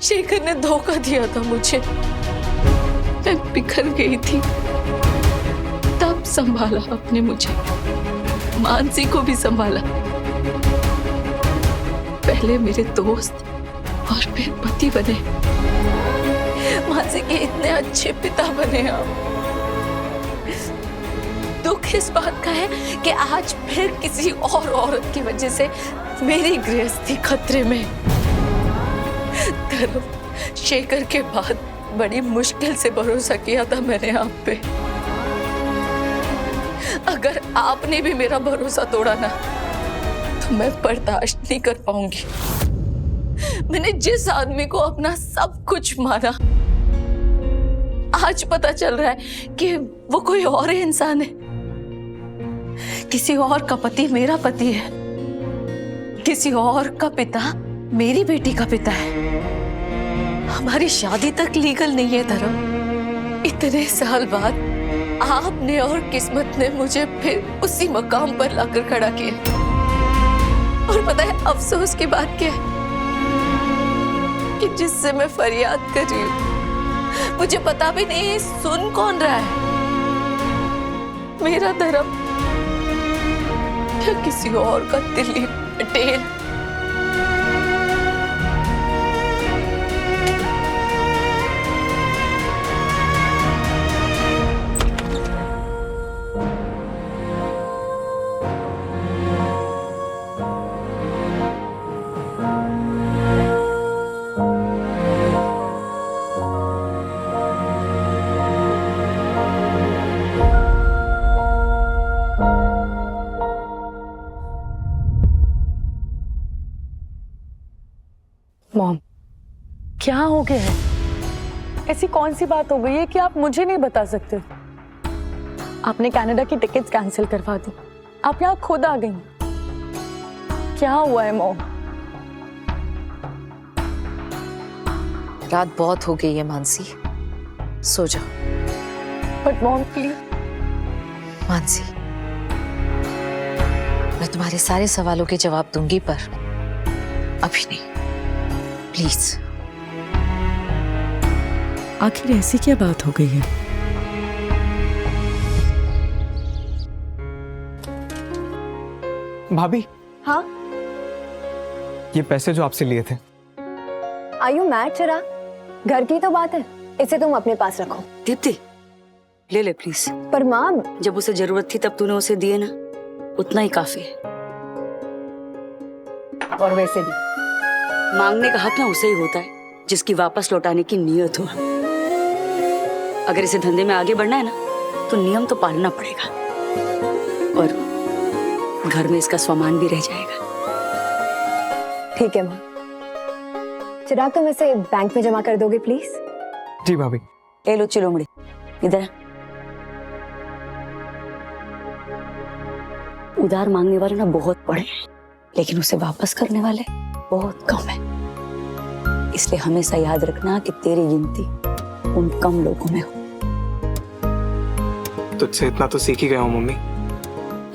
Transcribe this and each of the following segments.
शेखर ने धोखा दिया था मुझे। मैं बिखर गई थी, तब संभाला आपने मुझे, मानसी को भी संभाला। पहले मेरे दोस्त और फिर पति बने। मानसी के इतने अच्छे पिता बने आप। दुख इस बात का है कि आज फिर किसी और औरत की वजह से मेरी गृहस्थी खतरे में। धर्म शेखर के बाद बड़ी मुश्किल से भरोसा किया था मैंने आप पे। अगर आपने भी मेरा भरोसा तोड़ा ना, तो मैं बर्दाश्त नहीं कर पाऊंगी। मैंने जिस आदमी को अपना सब कुछ माना, आज पता चल रहा है कि वो कोई और ही इंसान है। किसी और का पति मेरा पति है, किसी और का पिता मेरी बेटी का पिता है। हमारी शादी तक लीगल नहीं है धर्म। इतने साल बाद आपने और किस्मत ने मुझे फिर उसी मकाम पर लाकर खड़ा किया। और पता है अफसोस की बात क्या है? कि जिससे मैं फरियाद कर रही हूँ, मुझे पता भी नहीं सुन कौन रहा है। मेरा धर्म या किसी और का दिलीप पटेल। मॉम, क्या हो गया है? ऐसी कौन सी बात हो गई है कि आप मुझे नहीं बता सकते? आपने कनाडा की टिकट्स कैंसिल करवा दी, आप यहाँ खुद आ गई। क्या हुआ है मॉम? रात बहुत हो गई है मानसी, सो जाओ। But mom please. मानसी, मैं तुम्हारे सारे सवालों के जवाब दूंगी, पर अभी नहीं, प्लीज। आखिर ऐसी क्या बात हो गई है? भाभी। हाँ? ये पैसे जो आपसे लिए थे। आर यू मैड चिराग? घर की तो बात है, इसे तुम अपने पास रखो। दीप्ति, ले ले प्लीज। पर माँ, जब उसे जरूरत थी तब तूने उसे दिए ना, उतना ही काफी है। और वैसे भी मांगने का हक ना उसे ही होता है जिसकी वापस लौटाने की नीयत हो। अगर इसे धंधे में आगे बढ़ना है ना, तो नियम तो पालना पड़ेगा, और घर में इसका सामान भी रह जाएगा। ठीक है माँ। चिराग, तुम इसे बैंक में जमा कर दोगे प्लीज? जी भाभी। ए लो चिलोमड़ी, इधर। उधार मांगने वाले ना बहुत बड़े हैं, लेकिन उसे वापस करने वाले बहुत कम है। इसलिए हमेशा याद रखना कि तेरी गिनती उन कम लोगों में हो। तुझसे इतना तो सीख ही गया हूँ मम्मी।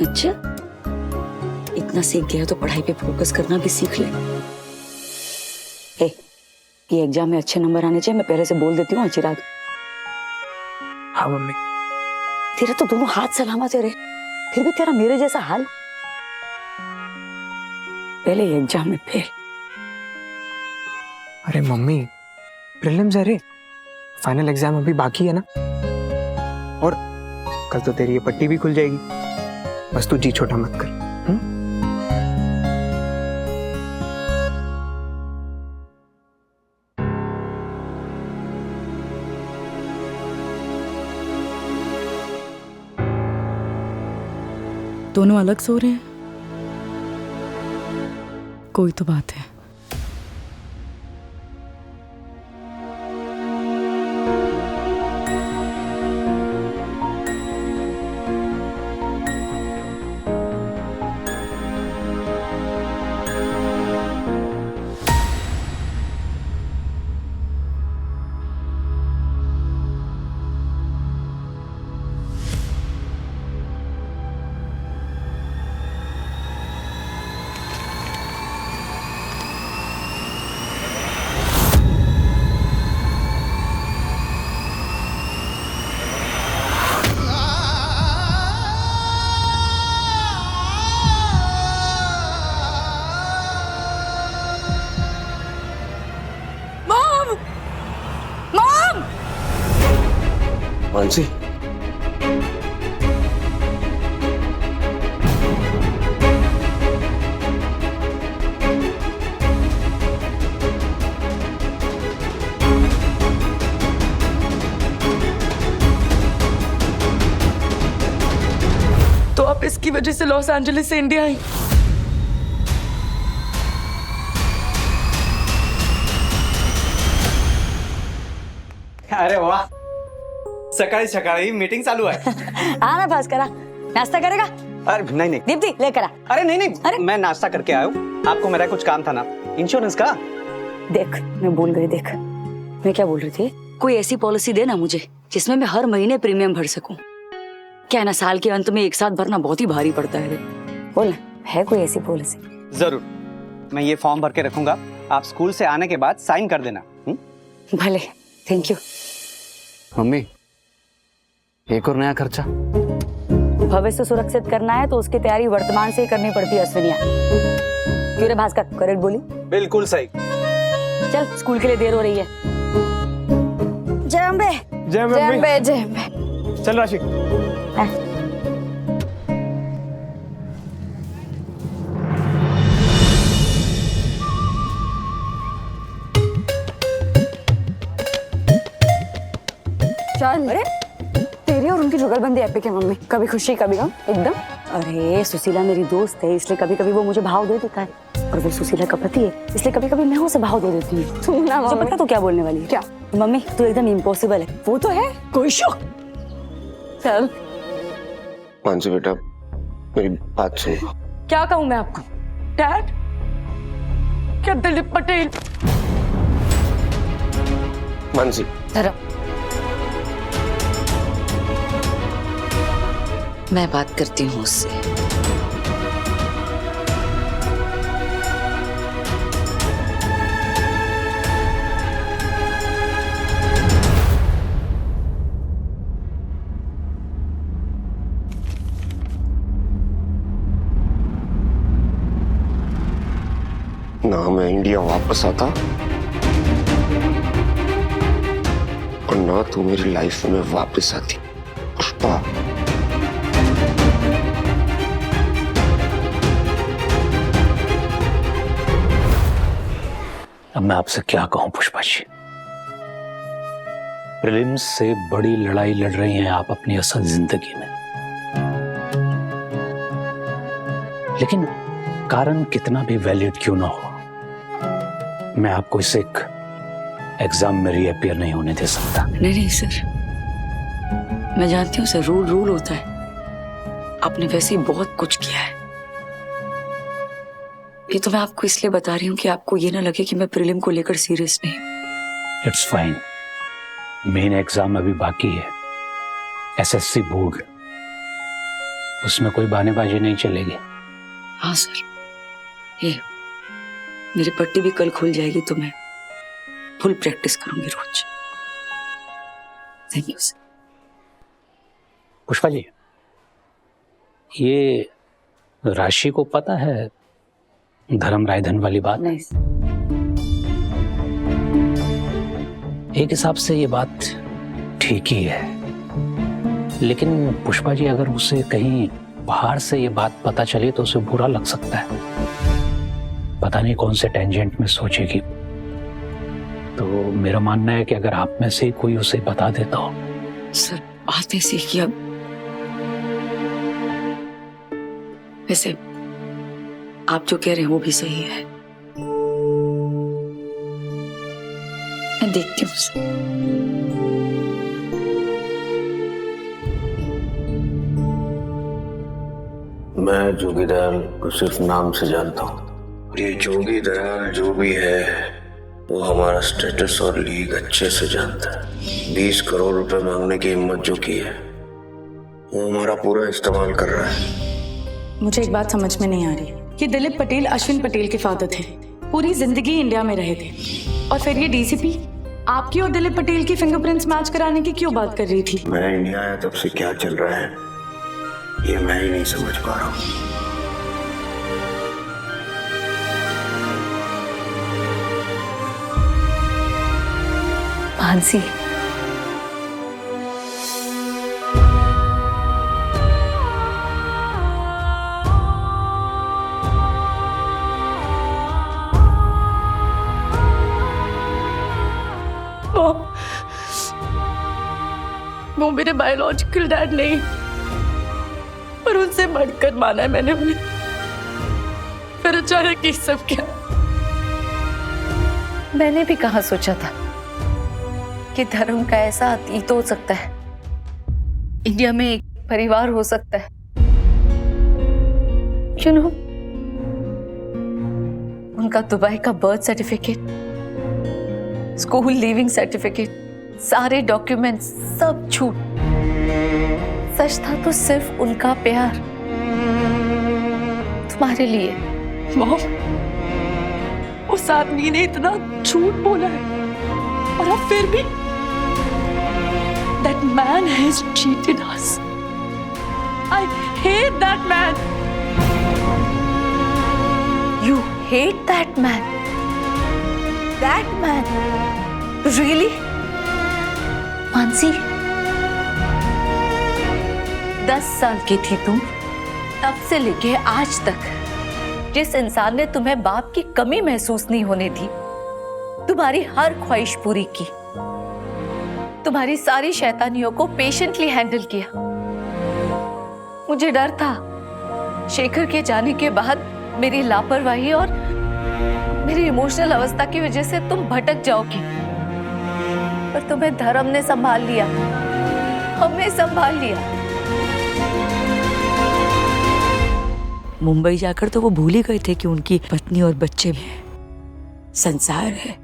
अच्छा, इतना सीख गया तो पढ़ाई पे फोकस करना भी सीख ले। ये एग्जाम में अच्छे नंबर आने चाहिए, मैं पहले से बोल देती हूँ। चिराग। हाँ मम्मी। तेरा तो दोनों हाथ सलामत है रे, फिर भी तेरा मेरे जैसा हाल। पहले एग्जाम में फेल। अरे मम्मी, प्रीलिम्स है रे, फाइनल एग्जाम अभी बाकी है ना। और कल तो तेरी ये पट्टी भी खुल जाएगी। बस तू जी छोटा मत कर। दोनों अलग सो रहे हैं, कोई तो बात है। मानसी, तो आप इसकी वजह से लॉस एंजलिस से इंडिया आई? अरे वाह, सकाळी सकाळी मीटिंग चालू आहे. आ ना भास्करा, नाश्ता करेगा? अरे नहीं नहीं, दीप्ति लेकर आ. अरे नहीं नहीं, अरे? मैं नाश्ता करके आया हूँ. आपको मेरा कुछ काम था ना, इंश्योरेंस का. देख, मैं बोल गई. देख, मैं क्या बोल रही थी, कोई ऐसी पॉलिसी दे ना मुझे जिसमें मैं हर महीने प्रीमियम भर सकूं. क्या है ना, साल के अंत में एक साथ भरना बहुत ही भारी पड़ता है. बोल ना, है कोई ऐसी पॉलिसी? जरूर, मैं ये फॉर्म भर के रखूंगा. आप स्कूल से आने के बाद साइन कर देना. भले, थैंक यू. मम्मी, एक और नया खर्चा. भविष्य सुरक्षित करना है तो उसकी तैयारी वर्तमान से ही करनी पड़ती है अश्विनिया. क्यों रे भास्कर, करेक्ट बोली? बिल्कुल सही. चल, स्कूल के लिए देर हो रही है. जय अम्बे. जय जय जय जय। चल राशि. चल, अरे तेरी और उनकी जुगलबंदी एपिक है मम्मी. कभी खुशी कभी गम, एकदम. अरे सुशीला मेरी दोस्त है, इसलिए कभी कभी वो मुझे भाव दे देता है. और वो सुशीला का पति है, इसलिए कभी कभी मैं उसे भाव दे देती हूँ. तू ना मुझे मम्मी. पता तो क्या बोलने वाली है? क्या? मम्मी तू एकदम इम्पॉसिबल है. वो तो है, कोई शौक. चल. मानसी बेटा, मेरी बात सुनो. क्या कहूँ मैं आपको? डैड, क्या दिलीप पटेल? मानसी, धर्म, मैं बात करती हूँ उससे. ना मैं इंडिया वापस आता और ना तू मेरी लाइफ में वापस आती. पुष्पा, अब मैं आपसे क्या कहूं पुष्पा जी. प्रीलिम्स से बड़ी लड़ाई लड़ रही हैं आप अपनी असल जिंदगी में, लेकिन कारण कितना भी वैलिड क्यों ना हो, मैं आपको इस एक एग्जाम में रीअपियर नहीं होने दे सकता. नहीं नहीं सर, मैं जानती हूँ सर, रूल होता है. आपने वैसे ही बहुत कुछ किया है. ये तो मैं आपको इसलिए बता रही हूँ कि आपको ये ना लगे कि मैं प्रीलिम को लेकर सीरियस नहीं. इट्स फाइन, मेन एग्जाम अभी बाकी है, एसएससी बोर्ड, उसमें कोई बहानेबाजी नहीं चलेगी. हाँ सर, ये मेरी पट्टी भी कल खुल जाएगी तो मैं फुल प्रैक्टिस करूंगी रोज. Thank you sir. Pushpa ji, ये राशि को पता है धर्म रायधन वाली बात? नहीं. एक हिसाब से ये बात ठीक ही है, लेकिन पुष्पा जी अगर उसे कहीं बाहर से ये बात पता चली तो उसे बुरा लग सकता है. पता नहीं कौन से टेंजेंट में सोचेगी. तो मेरा मानना है कि अगर आप में से कोई उसे बता देता हो. सर बात ऐसी कि अब वैसे आप जो कह रहे हैं वो भी सही है. मैं देखती हूँ सर. मैं जोगी दयाल को सिर्फ नाम से जानता हूँ. ये जोगी दयाल जो भी है वो हमारा स्टेटस और लीग अच्छे से जानता है. 20 करोड़ रुपए मांगने की हिम्मत जो की है वो हमारा पूरा इस्तेमाल कर रहा है. मुझे एक बात समझ में नहीं आ रही कि दिलीप पटेल अश्विन पटेल के फादर थे, पूरी जिंदगी इंडिया में रहे थे, और फिर ये डीसीपी आपकी और दिलीप पटेल की फिंगरप्रिंट्स मैच कराने की क्यों बात कर रही थी? मैं इंडिया आया तब से क्या चल रहा है ये मैं ही नहीं समझ पा रहा हूँ. मानसी, वो मेरे बायोलॉजिकल डैड नहीं, पर उनसे बढ़कर माना है मैंने उन्हें। फिर अचानक ये सब क्या? मैंने भी कहाँ सोचा था कि धर्म का ऐसा अतीत हो सकता है, इंडिया में एक परिवार हो सकता है। You know, उनका दुबई का birth certificate, school leaving certificate, सारे डॉक्यूमेंट्स सब झूठ। सच था तो सिर्फ उनका प्यार तुम्हारे लिए। मॉम, उस आदमी ने इतना झूठ बोला है और अब फिर भी that man has cheated us. I hate that man. You hate that man? That man? Really? Mansi, 10 साल की थी तुम, तब से लेके आज तक जिस इंसान ने तुम्हें बाप की कमी महसूस नहीं होने दी, तुम्हारी हर ख्वाहिश पूरी की, तुम्हारी सारी शैतानियों को पेशेंटली हैंडल किया। मुझे डर था शेखर के जाने के बाद मेरी लापरवाही और मेरी इमोशनल अवस्था की वजह से तुम भटक जाओगी, पर तुम्हें धर्म ने संभाल लिया, हमें संभाल लिया। मुंबई जाकर तो वो भूल ही गए थे कि उनकी पत्नी और बच्चे भी हैं, संसार है।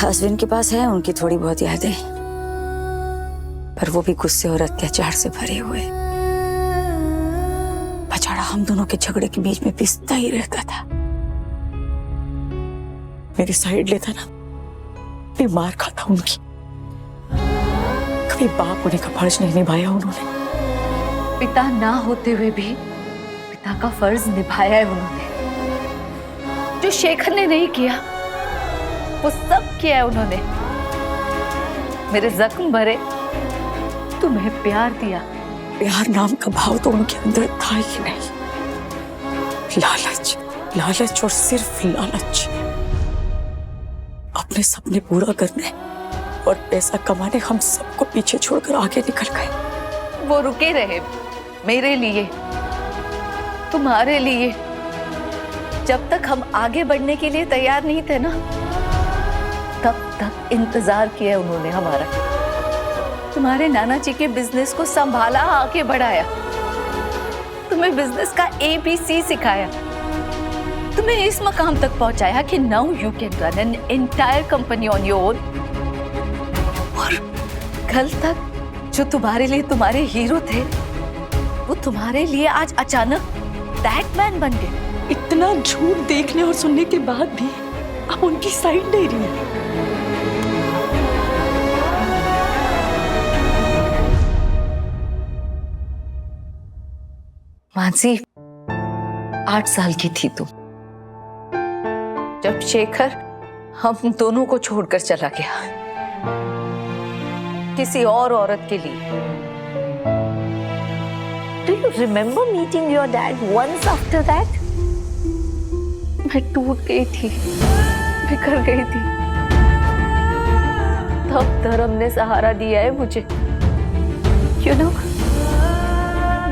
हस्बैंड के पास है उनकी थोड़ी बहुत यादें, पर वो भी गुस्से और अत्याचार से भरे हुए। बेचारा हम दोनों के झगड़े के बीच में पिसता ही रहता था, मेरी साइड लेता ना, भी मार खाता उनकी। कभी बाप होने का फर्ज नहीं निभाया उन्होंने। पिता ना होते हुए भी पिता का फर्ज निभाया है उन्होंने। जो शेखर ने नहीं किया वो सब किया है उन्होंने। मेरे जख्म भरे, तुम्हें प्यार दिया। प्यार नाम का भाव तो उनके अंदर था ही नहीं। लालच, लालच और सिर्फ लालच। अपने सपने पूरा करने और पैसा कमाने हम सबको पीछे छोड़कर आगे निकल गए। वो रुके रहे मेरे लिए, तुम्हारे लिए। जब तक हम आगे बढ़ने के लिए तैयार नहीं थे ना, तब तक इंतजार किया उन्होंने हमारा। तुम्हारे नाना जी के बिजनेस को संभाला, आगे बढ़ाया, तुम्हें बिजनेस का ABC सिखाया, तुम्हें इस मकाम तक पहुंचाया कि now you can run an entire company on your own. और कल तक जो तुम्हारे लिए तुम्हारे हीरो थे, वो तुम्हारे लिए आज अचानक दैट मैन बन गए। इतना झूठ देखने और सुनने के बाद भी आप उनकी साइड नहीं रही हैं। मानसी, 8 साल की थी तुम जब शेखर हम दोनों को छोड़कर चला गया, किसी और औरत के लिए। Do you remember meeting your dad once after that? मैं टूट गई थी, बिखर गई थी। तब धर्म ने सहारा दिया है मुझे। You know,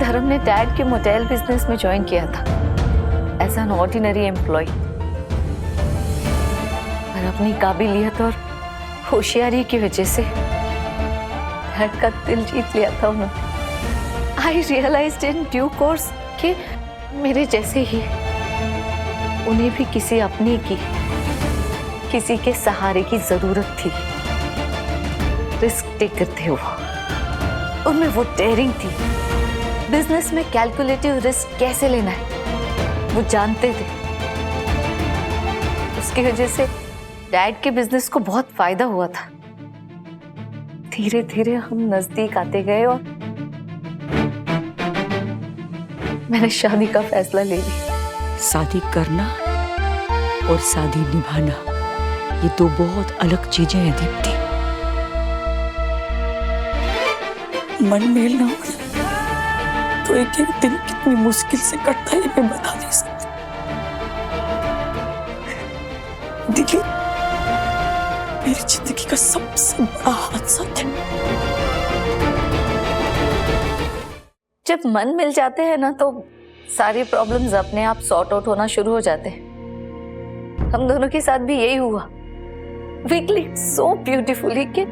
धर्म ने डैड के मोटेल बिजनेस में ज्वाइन किया था एज एन ऑर्डिनरी एम्प्लॉय, पर अपनी काबिलियत और होशियारी की वजह से डैड का दिल जीत लिया था उन्होंने। आई रियलाइज्ड इन ड्यू कोर्स कि मेरे जैसे ही उन्हें भी किसी अपने की, किसी के सहारे की जरूरत थी। रिस्क टेकर थे वो, उनमें वो डेयरिंग थी। बिजनेस में कैलकुलेटिव रिस्क कैसे लेना है वो जानते थे। उसकी वजह से डैड के बिजनेस को बहुत फायदा हुआ था। धीरे धीरे हम नजदीक आते गए और मैंने शादी का फैसला ले लिया। शादी करना और शादी निभाना, ये दो बहुत अलग चीजें हैं दीप्ति। मन मेल ना हो तो एक एक दिन कितनी मुश्किल से कटता है मैं बता नहीं सकती। देखिए, मेरी जिंदगी का सबसे बड़ा हादसा था। जब मन मिल जाते हैं ना तो सारी प्रॉब्लम्स अपने आप सॉर्ट आउट होना शुरू हो जाते हैं। हम दोनों के साथ भी यही हुआ। We clicked so beautifully कि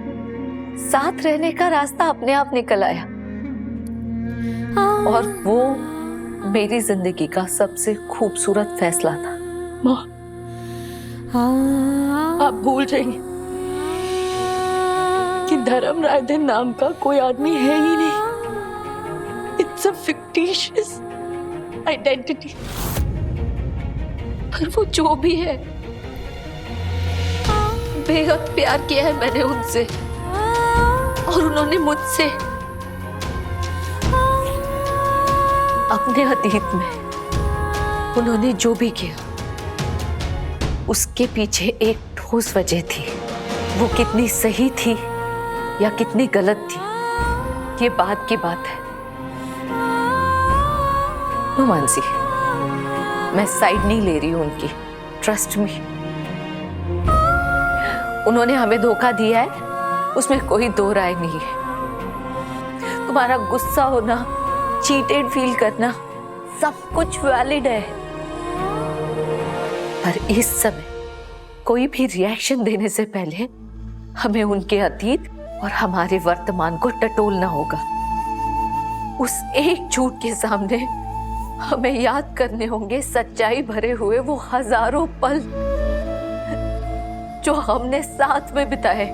साथ रहने का रास्ता अपने आप निकल आया। और वो मेरी जिंदगी का सबसे खूबसूरत फैसला था। माँ, आप भूल जाइए कि धर्मरायधन नाम का कोई आदमी है ही नहीं। It's a fictitious identity. पर वो जो भी है, बेहद प्यार किया है मैंने उनसे और उन्होंने मुझसे। अपने अतीत में उन्होंने जो भी किया उसके पीछे एक ठोस वजह थी। वो कितनी सही थी या कितनी गलत थी ये बात की बात है। नो मानसी, मैं साइड नहीं ले रही हूं उनकी। ट्रस्ट मी, उन्होंने हमें धोखा दिया है, उसमें कोई दो राय नहीं है। तुम्हारा गुस्सा होना, चीटेड फील करना, सब कुछ वैलिड है। पर इस समय कोई भी रिएक्शन देने से पहले हमें उनके अतीत और हमारे वर्तमान को टटोलना होगा। उस एक झूठ के सामने हमें याद करने होंगे सच्चाई भरे हुए वो हजारों पल जो हमने साथ में बिताए।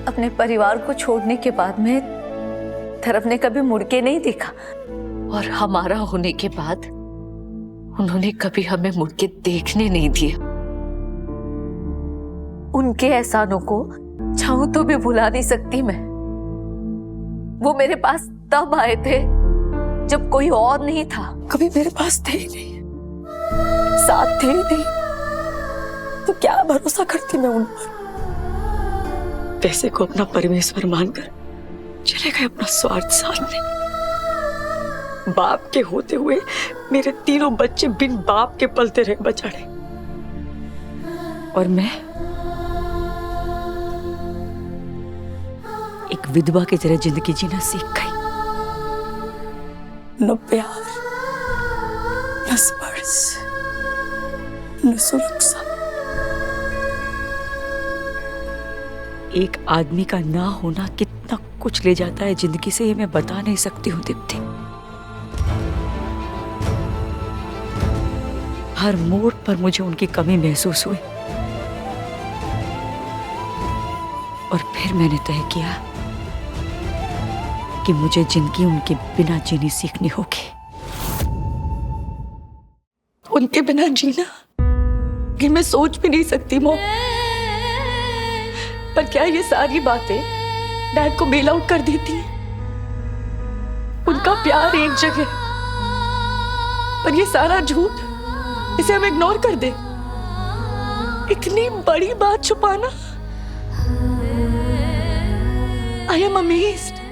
अपने परिवार को छोड़ने के बाद में धर्म ने कभी मुड़ के नहीं देखा और हमारा होने के बाद उन्होंने कभी हमें मुड़ के देखने नहीं दिया। उनके एहसानों को चाहूं तो भी भुला नहीं सकती मैं। वो मेरे पास तब आए थे जब कोई और नहीं था। कभी मेरे पास थे ही नहीं, साथ थे ही नहीं, तो क्या भरोसा करती मैं उन पर। पैसे को अपना परमेश्वर मानकर चले गए अपना स्वार्थ साधने। बाप के होते हुए मेरे तीनों बच्चे बिन बाप के पलते रहे बचाड़े, और मैं एक विधवा की तरह जिंदगी जीना सीख गई। न प्यार, न स्पर्श, न सुरक्षा। एक आदमी का ना होना कितना कुछ ले जाता है जिंदगी से, ये मैं बता नहीं सकती हूँ दीप्ति। हर मोड़ पर मुझे उनकी कमी महसूस हुई और फिर मैंने तय किया कि मुझे जिंदगी उनके बिना जीनी सीखनी होगी। उनके बिना जीना कि मैं सोच भी नहीं सकती मो। पर क्या ये सारी बातें डैड को बेल आउट कर देती हैं? उनका प्यार एक जगह, पर ये सारा झूठ, इसे हम इग्नोर कर दे। इतनी बड़ी बात छुपाना। आई एम अमेज्ड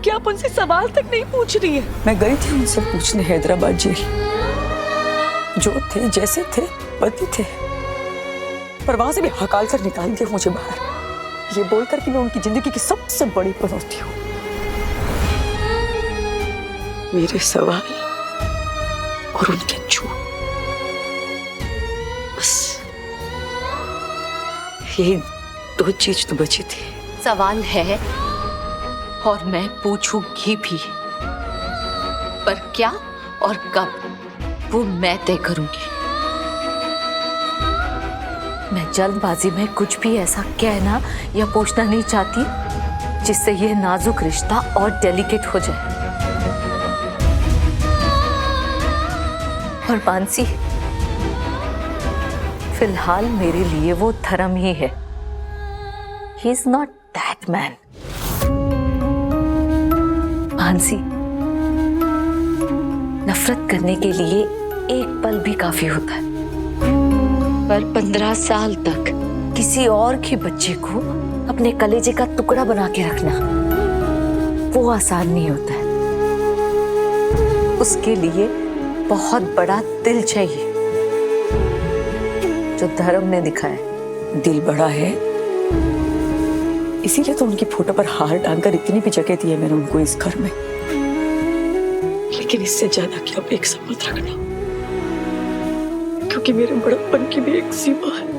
कि आप उनसे सवाल तक नहीं पूछ रही है। मैं गई थी उनसे पूछने हैदराबाद जेल। जो थे जैसे थे पति थे, पर वहां से भी हकाल कर निकाल दिया मुझे बाहर, ये बोलकर कि मैं उनकी जिंदगी की सबसे बड़ी चुनौती हूं। मेरे सवाल और उनके झूठ, बस यही दो चीज तो बची थी। सवाल है और मैं पूछूंगी भी, पर क्या और कब वो मैं तय करूंगी। मैं जल्दबाजी में कुछ भी ऐसा कहना या पूछना नहीं चाहती जिससे यह नाजुक रिश्ता और डेलिकेट हो जाए। और मानसी, फिलहाल मेरे लिए वो धर्म ही है। He is not that man. Mansi, नफरत करने के लिए एक पल भी काफी होता है, पर 15 साल तक किसी और के बच्चे को अपने कलेजे का टुकड़ा बना के रखना वो आसान नहीं होता है। उसके लिए बहुत बड़ा दिल चाहिए, जो धर्म ने दिखाया है। दिल बड़ा है, इसीलिए तो उनकी फोटो पर हार डालकर इतनी भी जगह दी है मैंने उनको इस घर में। लेकिन इससे ज्यादा की अपेक्षा मत रखना, क्योंकि मेरे बड़प्पन की भी एक सीमा है।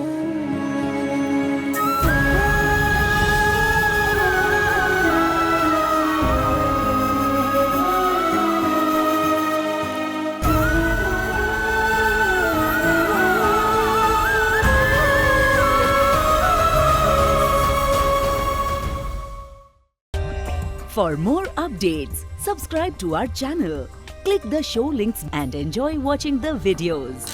For more updates, subscribe to our channel, click the show links and enjoy watching the videos.